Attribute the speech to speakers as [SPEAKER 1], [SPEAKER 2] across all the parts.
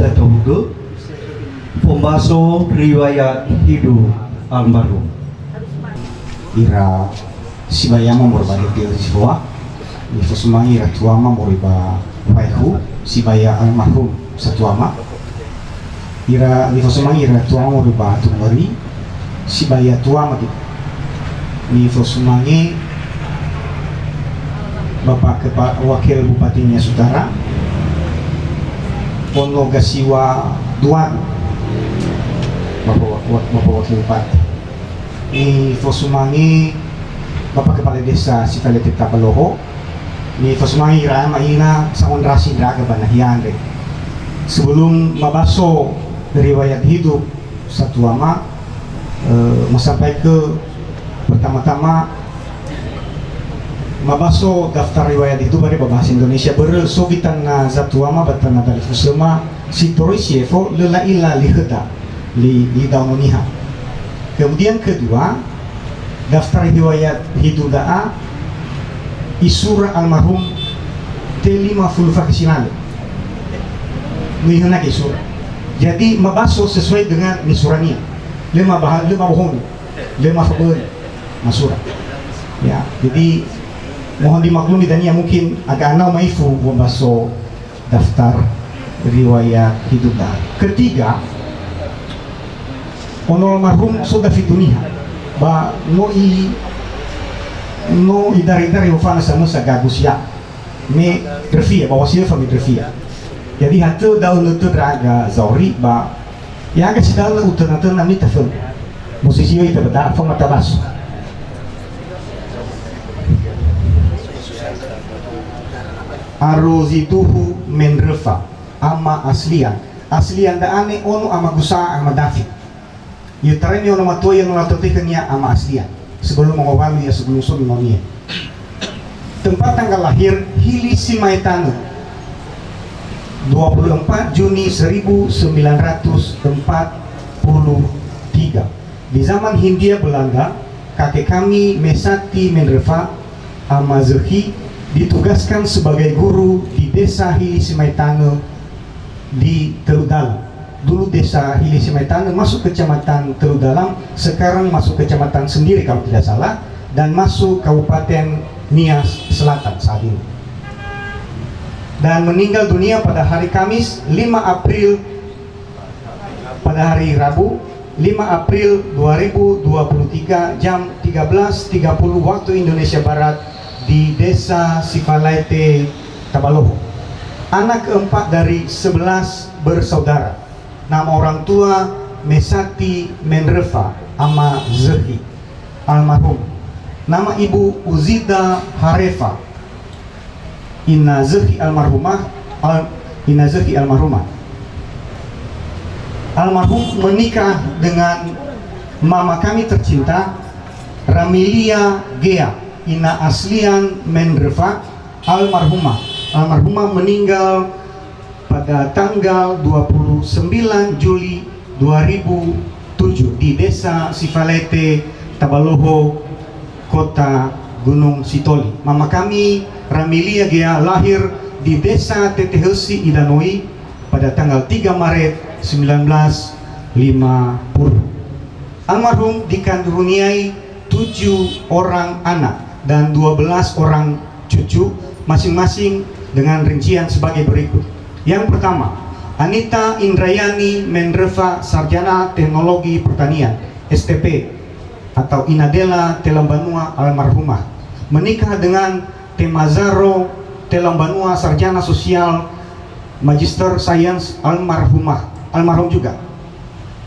[SPEAKER 1] Datuhuge pembaso riwayat hidup almarhum.
[SPEAKER 2] Ira sibayama morbalik dia siswa itu semua ira tuama moriba waihu sibaya almarhum satuama ira itu semua ira tuama moriba tungari sibaya tuama itu semuanya Bapak Wakil Bupatinya Saudara Pono Gasiwa Duan Bapak Wakil Bupati ni Fosumangi Bapak Kepala Desa Sifalete Tabaloho ni Fosumangi Raya Maina Sangon Rasi Draga Banahian sebelum mabaso riwayat hidup Satuama sampai ke pertama-tama mabaso daftar riwayat itu pada bahasa Indonesia bersogitan na Satuama batana dari Fusema Sitorisiefo lela illa liheda li daunoniha. Kemudian kedua, daftar riwayat hidup da'a isura almarhum telima fulfa kesinale mihuna isura. Jadi mabaso sesuai dengan misurania lima bohong lima faber masura ya. Jadi mohon dimaklumi dan ya mungkin agak anau maifu mabaso daftar riwayat hidup da'a. Ketiga, ono almarhum sudah fituniha ba no idari ufana sama sagagus ya me drefia bawa sila fami drefia. Jadi hatu daun itu draga zauri ba ya agak sidal utan nami tafel musisi itu beda fama tabas arozituhu menrefa ama aslian da ane ono ama gusa ama dafi yutaranya ono matoya ono natotikanya ama aslian sebelum mengawali ya sebelum sunnahnya. Tempat tanggal lahir Hili Simaitano 24 Juni 1943 di zaman Hindia Belanda. Kakek kami Mesati Menrefa Amazehi ditugaskan sebagai guru di desa Hili Simaitano di Teluk Dalam. Dulu desa Hili Simaitano masuk kecamatan Teluk Dalam, sekarang masuk kecamatan sendiri kalau tidak salah, dan masuk Kabupaten Nias Selatan saat ini. Dan meninggal dunia pada hari Kamis 5 April pada hari Rabu 5 April 2023 jam 13.30 waktu Indonesia Barat di desa Sifalete Tabaloho. Anak keempat dari 11 bersaudara. Nama orang tua Mesati Menrefa Ama Zehi almarhum. Nama ibu Uzida Harefa Ina Zehi almarhumah almarhum menikah dengan mama kami tercinta Ramilia Gea Ina Aslian Menrefa almarhumah meninggal pada tanggal 29 Juli 2007 di desa Sifalete Tabaloho, Kota Gunung Sitoli. Mama kami Ramilia Gea lahir di desa Tetehesi Idanoi pada tanggal 3 Maret 1950. Almarhum dikaruniai 7 orang anak dan 12 orang cucu, masing-masing dengan rincian sebagai berikut. Yang pertama, Anita Indrayani Menrefa Sarjana Teknologi Pertanian STP atau Inadela Telambanua almarhumah, menikah dengan Temazaro Telambanua Sarjana Sosial Magister Sains almarhum juga,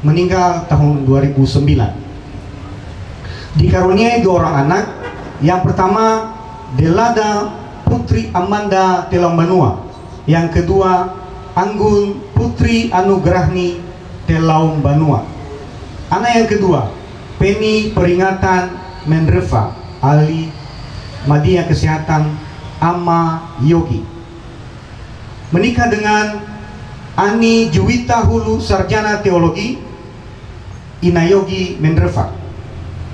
[SPEAKER 2] meninggal tahun 2009. Dikaruniai 2 orang anak. Yang pertama Delada Putri Amanda Telambanua, yang kedua Anggun Putri Anugrahni Telambanua. Anak yang kedua Penny Peringatan Menrefa Ali Madya Kesehatan Ama Yogi, menikah dengan Ani Juwita Hulu Sarjana Teologi Inayogi Menrefa.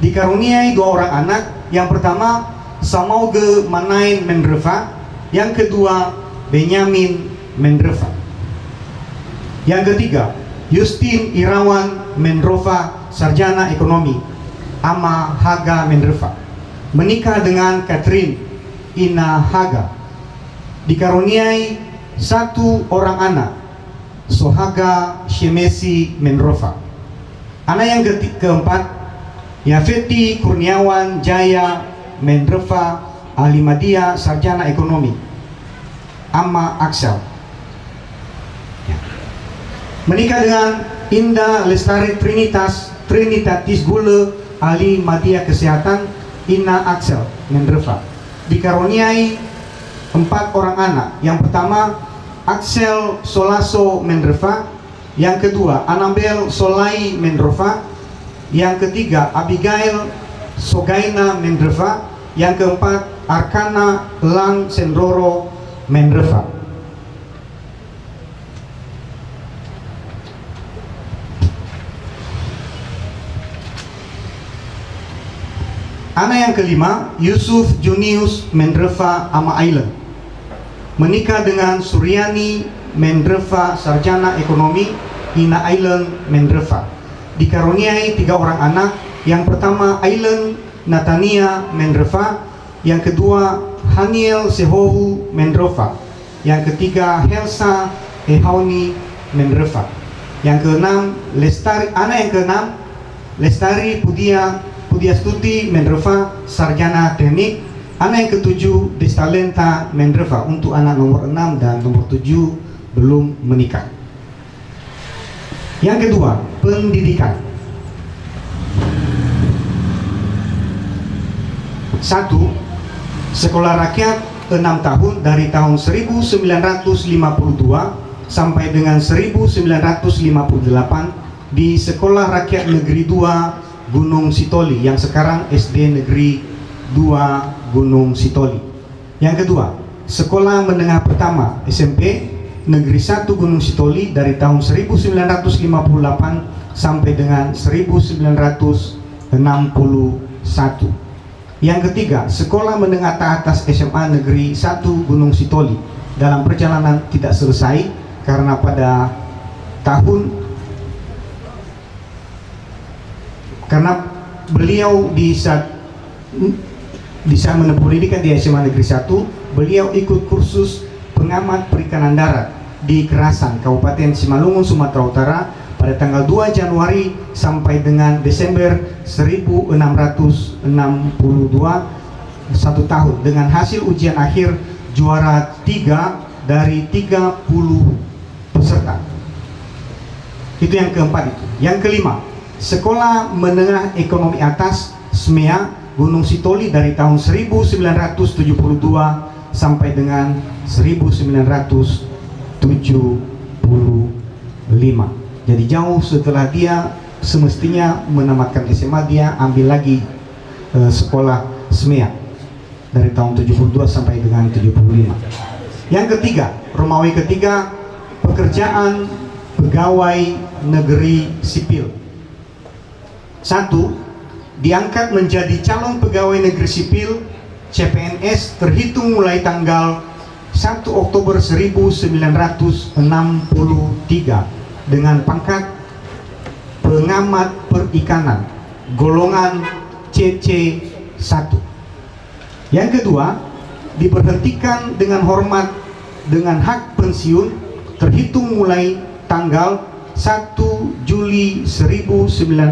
[SPEAKER 2] Dikaruniai 2 orang anak. Yang pertama Samauge Manain Menrefa, yang kedua Benyamin Menrefa. Yang ketiga, Justin Irawan Mendrova, sarjana ekonomi, ama Haga Mendrova, menikah dengan Catherine Ina Haga, dikaruniai satu orang anak, Sohaga Shemesi Mendrova. Anak yang keempat, Yafeti Kurniawan Jaya Mendrova, Alimadia, sarjana ekonomi, ama Axel. Menikah dengan Indah Lestari Trinitatis Gule, ahli media kesehatan, Ina Axel Mendreva, dikaruniai 4 orang anak. Yang pertama, Axel Solaso Mendreva. Yang kedua, Anabel Solai Mendreva. Yang ketiga, Abigail Sogaina Mendreva. Yang keempat, Arkana Lang Sendroro Mendreva. Anak yang kelima, Yusuf Junius Mendreva ama Island, menikah dengan Suryani Mendreva, sarjana ekonomi, Ina Island Mendreva, dikaruniai 3 orang anak. Yang pertama, Island Natania Mendreva. Yang kedua, Haniel Sehohu Mendreva. Yang ketiga, Helsa Ehauni Mendreva. Yang keenam, anak yang keenam, Lestari Pudiastuti Mendreva, sarjana teknik. Anak yang ketujuh, Destalenta Mendreva. Untuk anak nomor 6 dan nomor 7 belum menikah. Yang kedua, pendidikan. 1. Sekolah rakyat 6 tahun dari tahun 1952 sampai dengan 1958 di Sekolah Rakyat Negeri 2 Gunung Sitoli, yang sekarang SD Negeri 2 Gunung Sitoli. Yang kedua, Sekolah Menengah Pertama SMP Negeri 1 Gunung Sitoli dari tahun 1958 sampai dengan 1961. Yang ketiga, Sekolah Menengah Atas SMA Negeri 1 Gunung Sitoli dalam perjalanan tidak selesai karena pada karena beliau di saat menempuh pendidikan di SMA Negeri 1, beliau ikut kursus pengamat perikanan darat di Kerasan, Kabupaten Simalungun, Sumatera Utara pada tanggal 2 Januari sampai dengan Desember 1662, 1 tahun, dengan hasil ujian akhir juara 3 dari 30 peserta. Itu yang keempat itu. Yang kelima, Sekolah Menengah Ekonomi Atas SMEA Gunung Sitoli dari tahun 1972 sampai dengan 1975. Jadi jauh setelah dia semestinya menamatkan SMA, dia ambil lagi sekolah SMEA dari tahun 72 sampai dengan 75. Yang ketiga, Romawi ketiga, pekerjaan pegawai negeri sipil. 1. Diangkat menjadi calon pegawai negeri sipil CPNS terhitung mulai tanggal 1 Oktober 1963 dengan pangkat pengamat perikanan golongan CC1. Yang kedua, diberhentikan dengan hormat dengan hak pensiun terhitung mulai tanggal 1 Juli 1999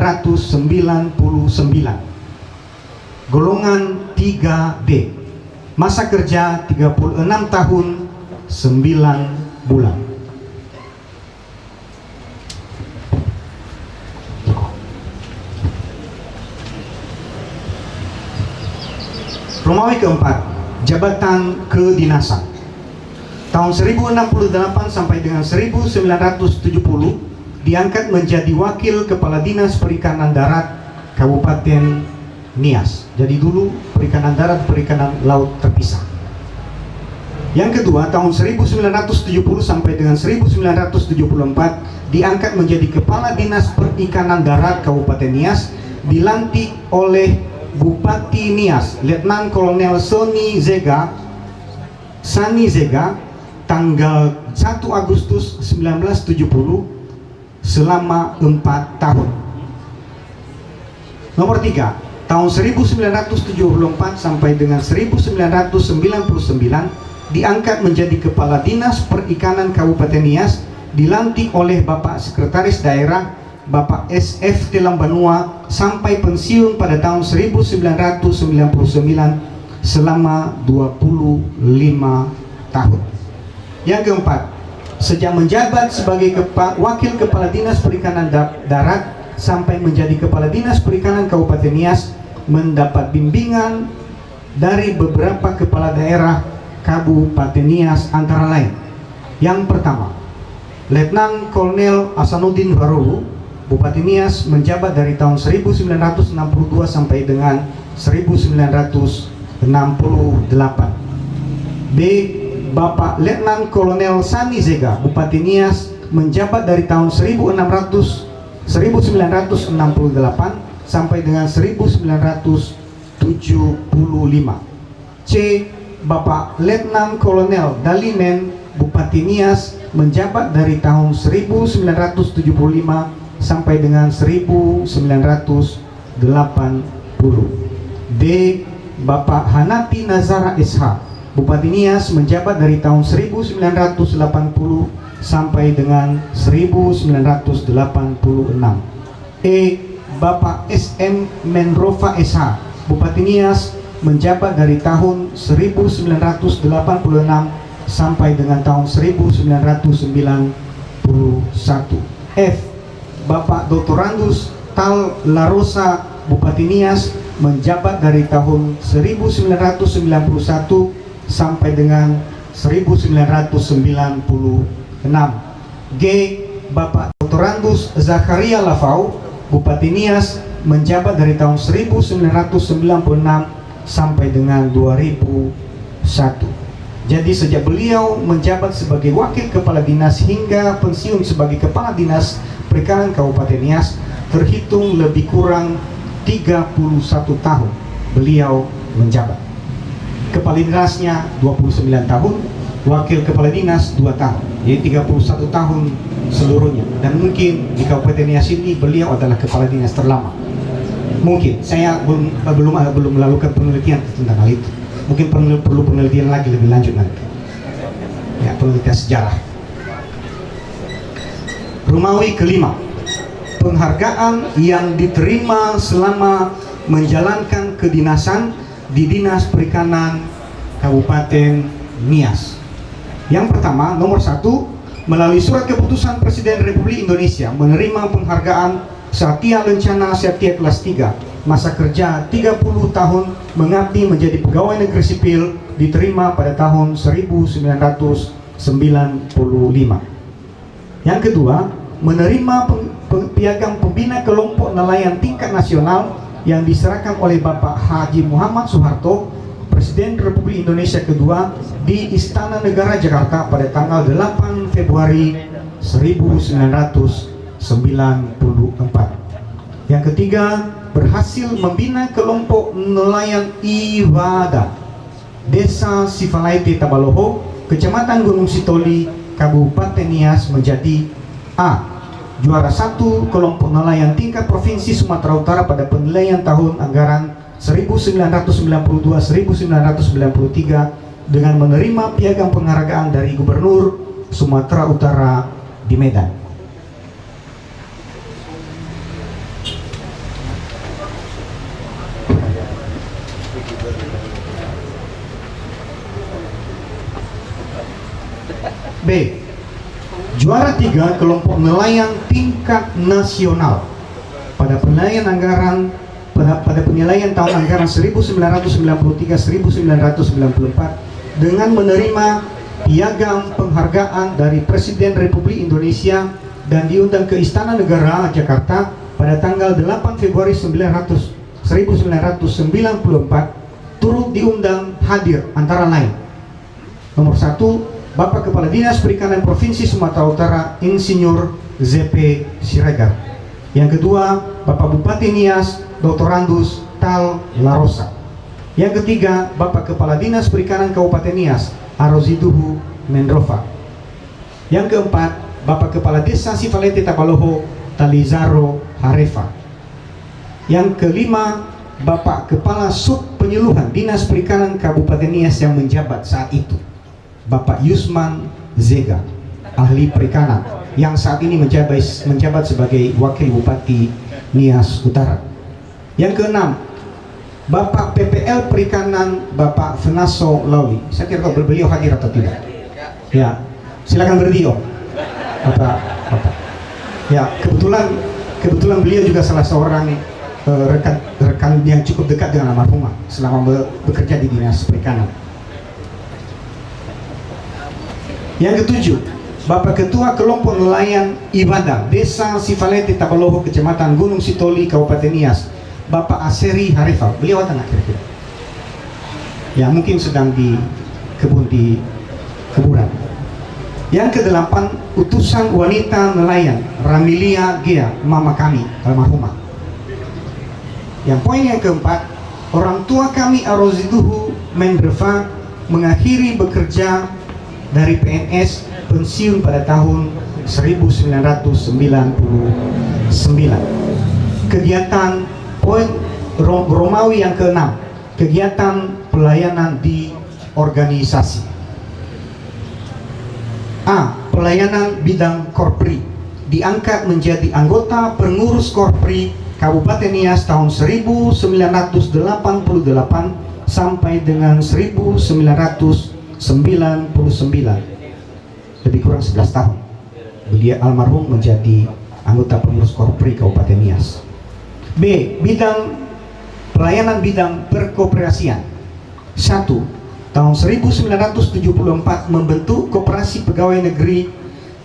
[SPEAKER 2] golongan 3D, masa kerja 36 tahun 9 bulan. Romawi keempat, jabatan kedinasan. Tahun 1068 sampai dengan 1970 diangkat menjadi wakil kepala dinas perikanan darat Kabupaten Nias. Jadi dulu perikanan darat, perikanan laut terpisah. Yang kedua, tahun 1970 sampai dengan 1974 diangkat menjadi kepala dinas perikanan darat Kabupaten Nias, dilantik oleh Bupati Nias Letnan Kolonel Sani Zega tanggal 1 Agustus 1970 selama 4 tahun. Nomor 3, tahun 1974 sampai dengan 1999 diangkat menjadi Kepala Dinas Perikanan Kabupaten Nias, dilantik oleh Bapak Sekretaris Daerah Bapak S.F. Telambanua sampai pensiun pada tahun 1999 selama 25 tahun. Yang keempat, sejak menjabat sebagai Wakil Kepala Dinas Perikanan Darat sampai menjadi Kepala Dinas Perikanan Kabupaten Nias, mendapat bimbingan dari beberapa kepala daerah Kabupaten Nias, antara lain: yang pertama, Letnan Kolonel Hasanuddin Barulu, Bupati Nias, menjabat dari tahun 1962 sampai dengan 1968. B. Bapak Letnan Kolonel Sani Zega, Bupati Nias, menjabat dari tahun 1968 sampai dengan 1975. C. Bapak Letnan Kolonel Dalimen, Bupati Nias, menjabat dari tahun 1975 sampai dengan 1980. D. Bapak Hanapi Nazara SH, Bupati Nias, menjabat dari tahun 1980 sampai dengan 1986. E. Bapak SM Menrofa SH, Bupati Nias, menjabat dari tahun 1986 sampai dengan tahun 1991. F. Bapak Dr. Randus Tal Larosa, Bupati Nias, menjabat dari tahun 1991 sampai dengan 1996. G. Bapak Dr. Randus Zakaria Lafau, Bupati Nias, menjabat dari tahun 1996 sampai dengan 2001. Jadi sejak beliau menjabat sebagai Wakil Kepala Dinas hingga pensiun sebagai Kepala Dinas Perikanan Kabupaten Nias, terhitung lebih kurang 31 tahun beliau menjabat. Kepala Dinasnya 29 tahun, Wakil Kepala Dinas 2 tahun, jadi 31 tahun seluruhnya. Dan mungkin di Kabupaten Nias ini beliau adalah Kepala Dinas terlama. Mungkin saya belum melakukan penelitian tentang hal itu. Mungkin perlu penelitian lagi lebih lanjut nanti. Ya, penelitian sejarah. Rumawi kelima, penghargaan yang diterima selama menjalankan kedinasan di Dinas Perikanan Kabupaten Nias. Yang pertama, nomor 1, melalui surat keputusan Presiden Republik Indonesia menerima penghargaan Satya Lencana Satya kelas 3, masa kerja 30 tahun mengabdi menjadi pegawai negeri sipil, diterima pada tahun 1995. Yang kedua, menerima piagam pembina kelompok nelayan tingkat nasional yang diserahkan oleh Bapak Haji Muhammad Soeharto, Presiden Republik Indonesia kedua, di Istana Negara Jakarta pada tanggal 8 Februari 1994. Yang ketiga, berhasil membina kelompok nelayan Iwada, Desa Sifalaite Tabaloho, Kecamatan Gunung Sitoli, Kabupaten Nias, menjadi A. Juara 1 kelompok nelayan tingkat Provinsi Sumatera Utara pada penilaian tahun anggaran 1992-1993 dengan menerima piagam penghargaan dari Gubernur Sumatera Utara di Medan. B. Juara 3 kelompok nelayan tingkat nasional pada penilaian anggaran pada penilaian tahun anggaran 1993-1994 dengan menerima piagam penghargaan dari Presiden Republik Indonesia dan diundang ke Istana Negara Jakarta pada tanggal 8 Februari 1994, turut diundang hadir antara lain: nomor 1, Bapak Kepala Dinas Perikanan Provinsi Sumatera Utara Insinyur ZP Siregar. Yang kedua, Bapak Bupati Nias Dr. Randus Tal Larosa. Yang ketiga, Bapak Kepala Dinas Perikanan Kabupaten Nias Aroziduhu Mendrova. Yang keempat, Bapak Kepala Desa Sivalete Tapaloho Talizaro Harefa. Yang kelima, Bapak Kepala Sub Penyuluhan Dinas Perikanan Kabupaten Nias yang menjabat saat itu, Bapak Yusman Zega, ahli perikanan, yang saat ini menjabat sebagai Wakil Bupati Nias Utara. Yang keenam, Bapak PPL Perikanan Bapak Fenaso Lauli. Saya kira beliau hadir atau tidak? Ya, silakan berdiri Om. Bapak. Ya, kebetulan beliau juga salah seorang rekan yang cukup dekat dengan almarhumah selama bekerja di Dinas Perikanan. Yang ketujuh, Bapak Ketua Kelompok Nelayan Ibadah Desa Sivalete Tapaloho Kecamatan Gunung Sitoli Kabupaten Nias, Bapak Aseri Harefa. Beliau ada nggak kira-kira? Ya, mungkin sedang di kuburan. Yang kedelapan, utusan wanita nelayan Ramilia Gea, mama kami almarhumah. Yang poin yang keempat, orang tua kami Aroziduhu Mendrefa mengakhiri bekerja dari PNS pensiun pada tahun 1999. Kegiatan poin Romawi yang keenam, kegiatan pelayanan di organisasi. A. Pelayanan bidang Korpri, diangkat menjadi anggota pengurus Korpri Kabupaten Nias tahun 1988 sampai dengan 1999, lebih kurang 11 tahun beliau almarhum menjadi anggota pengurus Korpri Kabupaten Nias. B. Pelayanan bidang perkoperasian. 1. Tahun 1974 membentuk Koperasi Pegawai Negeri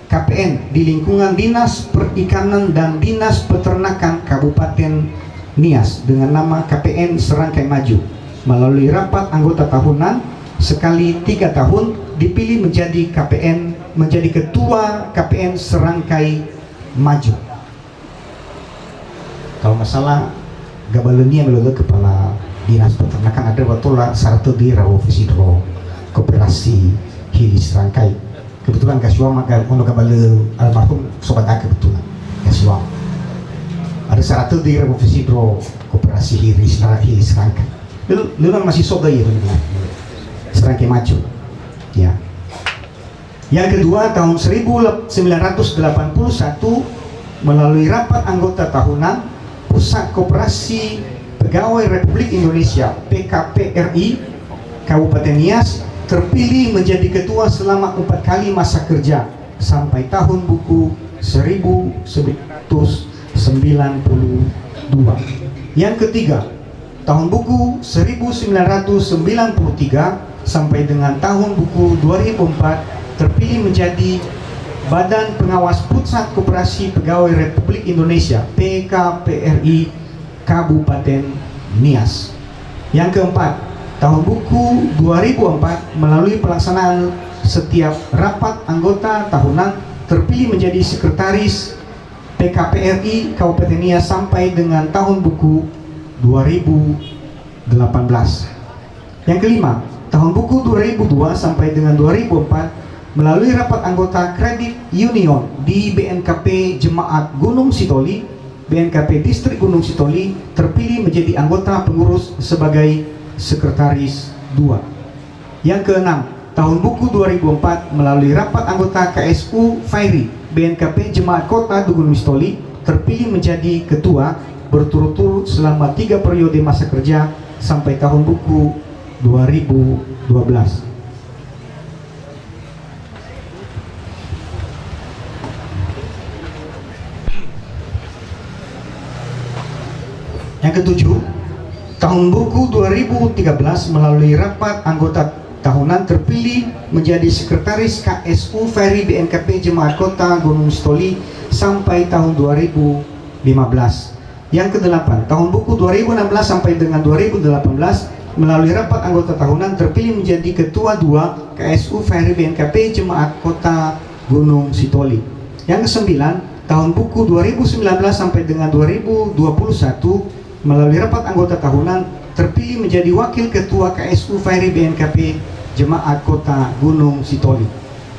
[SPEAKER 2] KPN di lingkungan Dinas Perikanan dan Dinas Peternakan Kabupaten Nias dengan nama KPN Serangkai Maju. Melalui rapat anggota tahunan sekali 3 tahun dipilih menjadi ketua KPN Serangkai Maju. Kalau masalah gabalenia melalui kepala Dinas Peternakan ada watola sarto di Rawofisidro Koperasi Hilis Serangkai. Kebetulan kasiwang maka ono kabale almarhum sobat aku kebetulan kasiwang. Ada sarto di Rawofisidro Koperasi Hilis Serangkai. Lu masih sobat ya Serangkai Maju. Ya. Yang kedua, tahun 1981 melalui rapat anggota tahunan Pusat Koperasi Pegawai Republik Indonesia PKPRI Kabupaten Nias terpilih menjadi ketua selama 4 kali masa kerja sampai tahun buku 1992. Yang ketiga, tahun buku 1993 sampai dengan tahun buku 2004 terpilih menjadi Badan Pengawas Pusat Koperasi Pegawai Republik Indonesia PKPRI Kabupaten Nias. Yang keempat, tahun buku 2004 melalui pelaksanaan setiap rapat anggota tahunan terpilih menjadi sekretaris PKPRI Kabupaten Nias sampai dengan tahun buku 2018. Yang kelima, tahun buku 2002 sampai dengan 2004 melalui rapat anggota kredit union di BNKP Jemaat Gunung Sitoli BNKP Distrik Gunung Sitoli terpilih menjadi anggota pengurus sebagai sekretaris 2. Yang keenam, tahun buku 2004 melalui rapat anggota KSU Fairi BNKP Jemaat Kota Gunung Sitoli terpilih menjadi ketua berturut-turut selama 3 periode masa kerja sampai tahun buku 2012. Yang ketujuh, tahun buku 2013 melalui rapat anggota tahunan terpilih menjadi sekretaris KSU Ferry BNKP Jemaat Kota Gunung Sitoli sampai tahun 2015. Yang kedelapan, tahun buku 2016 sampai dengan 2018 melalui rapat anggota tahunan terpilih menjadi ketua 2 KSU Ferry BNKP Jemaat Kota Gunung Sitoli. Yang kesembilan, tahun buku 2019 sampai dengan 2021 melalui rapat anggota tahunan terpilih menjadi wakil ketua KSU Ferry BNKP Jemaat Kota Gunung Sitoli.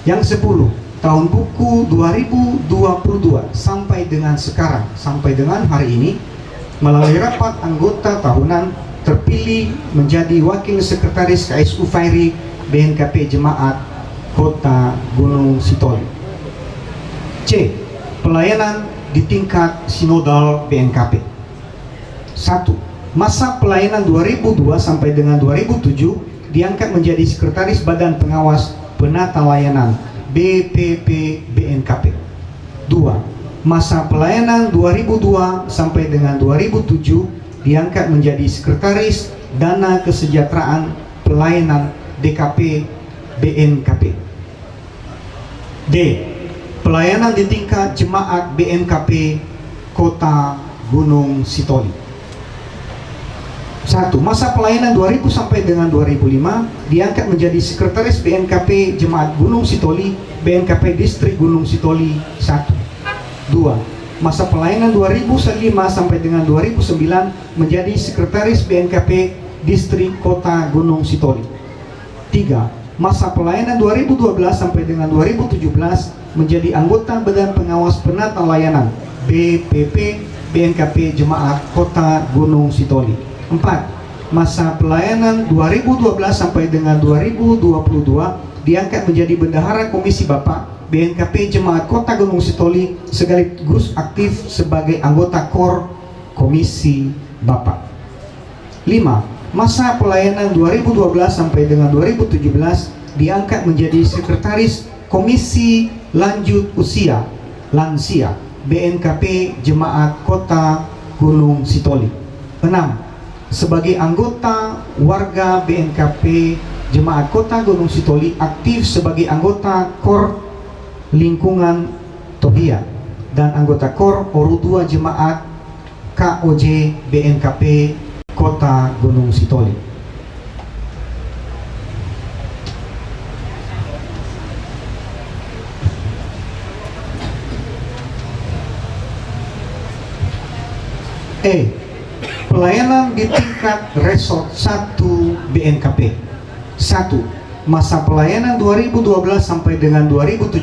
[SPEAKER 2] Yang 10, tahun buku 2022 sampai dengan sekarang, sampai dengan hari ini, melalui rapat anggota tahunan terpilih menjadi Wakil Sekretaris KSU Fairi BNKP Jemaat Kota Gunung Sitoli. C. Pelayanan di tingkat sinodal BNKP. 1. Masa pelayanan 2002 sampai dengan 2007 diangkat menjadi Sekretaris Badan Pengawas Penata Layanan BPP BNKP. 2. Masa pelayanan 2002 sampai dengan 2007 diangkat menjadi Sekretaris Dana Kesejahteraan Pelayanan DKP BNKP. D. Pelayanan di tingkat Jemaat BNKP Kota Gunung Sitoli. 1. Masa pelayanan 2000 sampai dengan 2005 diangkat menjadi Sekretaris BNKP Jemaat Gunung Sitoli BNKP Distrik Gunung Sitoli 1. 2. Masa pelayanan 2005 sampai dengan 2009 menjadi Sekretaris BNKP Distrik Kota Gunung Sitoli. 3. Masa pelayanan 2012 sampai dengan 2017 menjadi anggota Badan Pengawas Penata Layanan BPP BNKP Jemaat Kota Gunung Sitoli. 4. Masa pelayanan 2012 sampai dengan 2022 diangkat menjadi Bendahara Komisi Bapak BNKP Jemaat Kota Gunung Sitoli sekaligus aktif sebagai anggota KOR Komisi Bapak. 5. Masa pelayanan 2012 sampai dengan 2017 diangkat menjadi Sekretaris Komisi Lanjut Usia Lansia BNKP Jemaat Kota Gunung Sitoli. 6. Sebagai anggota warga BNKP Jemaat Kota Gunung Sitoli aktif sebagai anggota KOR Lingkungan Tobia dan anggota KOR Oru 2 Jemaat KOJ BNKP Kota Gunung Sitoli. E. Pelayanan di tingkat Resort 1 BNKP. 1. Masa pelayanan 2012 sampai dengan 2017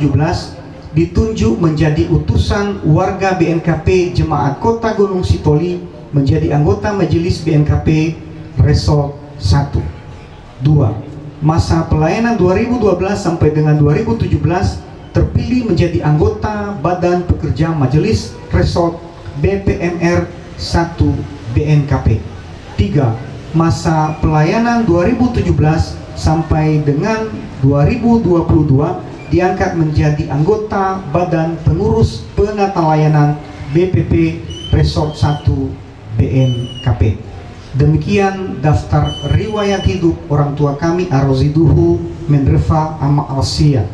[SPEAKER 2] ditunjuk menjadi utusan warga BNKP Jemaat Kota Gunung Sitoli menjadi anggota Majelis BNKP Resort 1. 2. Masa pelayanan 2012 sampai dengan 2017 terpilih menjadi anggota Badan Pekerja Majelis Resort BPMR 1 BNKP. 3. Masa pelayanan 2017 sampai dengan 2022 diangkat menjadi anggota Badan Pengurus Penata Layanan BPP Resort 1 BNKP. Demikian daftar riwayat hidup orang tua kami Aroziduhu Menrefa Ama Alsia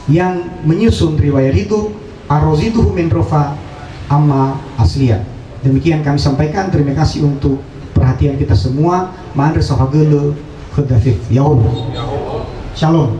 [SPEAKER 2] yang menyusun riwayat hidup Aroziduhu Menrefa Ama Aslia. Demikian kami sampaikan. Terima kasih untuk perhatian kita semua. Mandre sohagele khudafik. Ya Allah. Shalom.